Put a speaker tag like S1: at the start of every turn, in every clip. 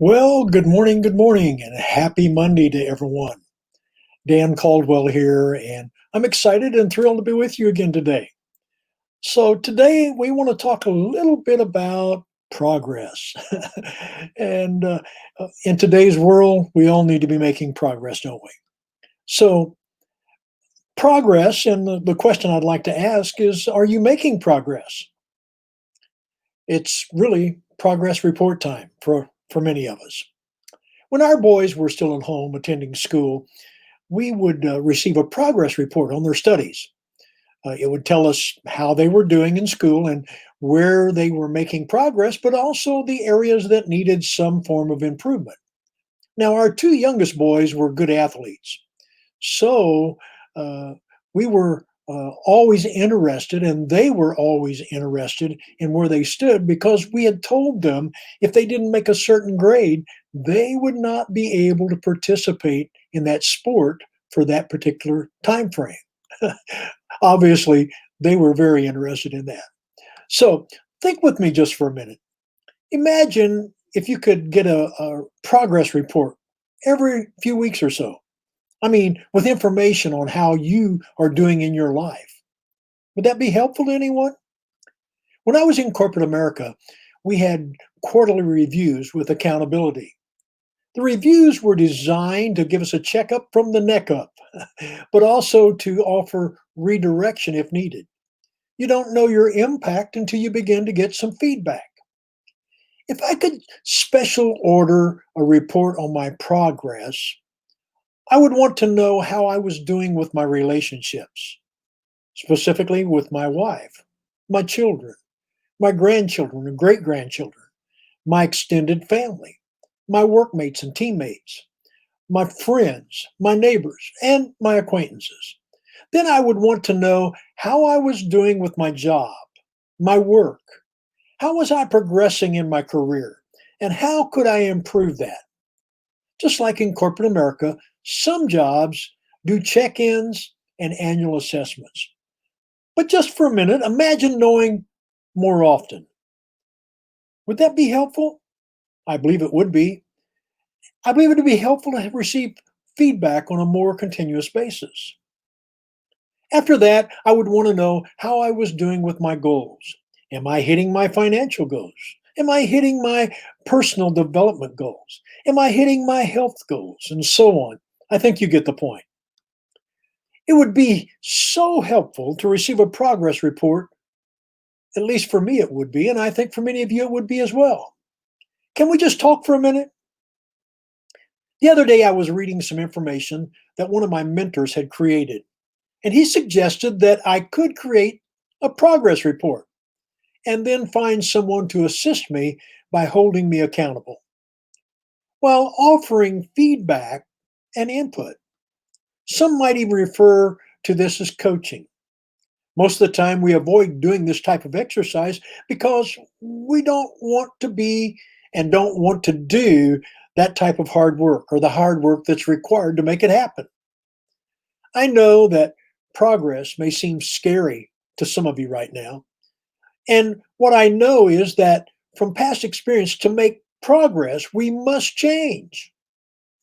S1: Well, good morning, and happy Monday to everyone. Dan Caldwell here, and I'm excited and thrilled to be with you again today. So, today we want to talk a little bit about progress. and In today's world, we all need to be making progress, don't we? So, progress, and the question I'd like to ask is, are you making progress? It's really progress report time for many of us. When our boys were still at home attending school, we would receive a progress report on their studies. It would tell us how they were doing in school and where they were making progress, but also the areas that needed some form of improvement. Now, our two youngest boys were good athletes, so uh, we were always interested, and they were always interested in where they stood because we had told them if they didn't make a certain grade, they would not be able to participate in that sport for that particular time frame. Obviously, they were very interested in that. So, think with me just for a minute. Imagine if you could get a progress report every few weeks or so. I mean, with information on how you are doing in your life. Would that be helpful to anyone? When I was in corporate America, we had quarterly reviews with accountability. The reviews were designed to give us a checkup from the neck up, but also to offer redirection if needed. You don't know your impact until you begin to get some feedback. If I could special order a report on my progress, I would want to know how I was doing with my relationships, specifically with my wife, my children, my grandchildren and great grandchildren, my extended family, my workmates and teammates, my friends, my neighbors, and my acquaintances. Then I would want to know how I was doing with my job, my work. How was I progressing in my career? And how could I improve that? Just like in corporate America, some jobs do check ins and annual assessments. But just for a minute, imagine knowing more often. Would that be helpful? I believe it would be. I believe it would be helpful to receive feedback on a more continuous basis. After that, I would want to know how I was doing with my goals. Am I hitting my financial goals? Am I hitting my personal development goals? Am I hitting my health goals? And so on. I think you get the point. It would be so helpful to receive a progress report, at least for me, it would be. And I think for many of you, it would be as well. Can we just talk for a minute? The other day, I was reading some information that one of my mentors had created, and he suggested that I could create a progress report and then find someone to assist me by holding me accountable while offering feedback and input. Some might even refer to this as coaching. Most of the time, we avoid doing this type of exercise because we don't want to be and don't want to do that type of hard work or the hard work that's required to make it happen. I know that progress may seem scary to some of you right now. And what I know is that from past experience, to make progress, we must change.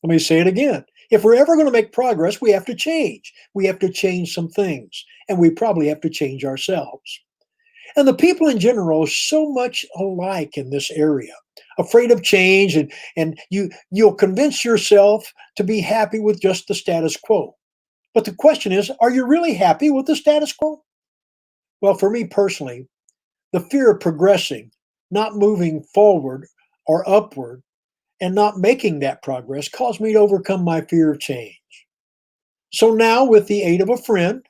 S1: Let me say it again. If we're ever going to make progress, we have to change. We have to change some things, and we probably have to change ourselves. And the people in general are so much alike in this area, afraid of change, and you'll convince yourself to be happy with just the status quo. But the question is, are you really happy with the status quo? Well, for me personally, the fear of progressing, not moving forward or upward, and not making that progress caused me to overcome my fear of change. So now, with the aid of a friend,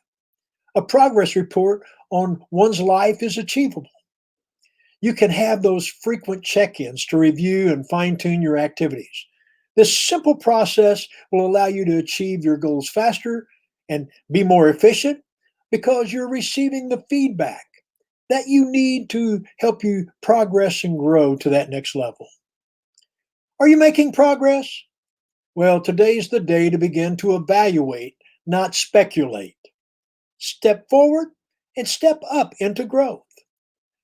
S1: a progress report on one's life is achievable. You can have those frequent check ins to review and fine tune your activities. This simple process will allow you to achieve your goals faster and be more efficient because you're receiving the feedback that you need to help you progress and grow to that next level. Are you making progress? Well, today's the day to begin to evaluate, not speculate. Step forward and step up into growth.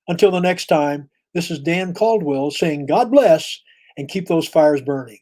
S1: Until the next time, this is Dan Caldwell saying God bless and keep those fires burning.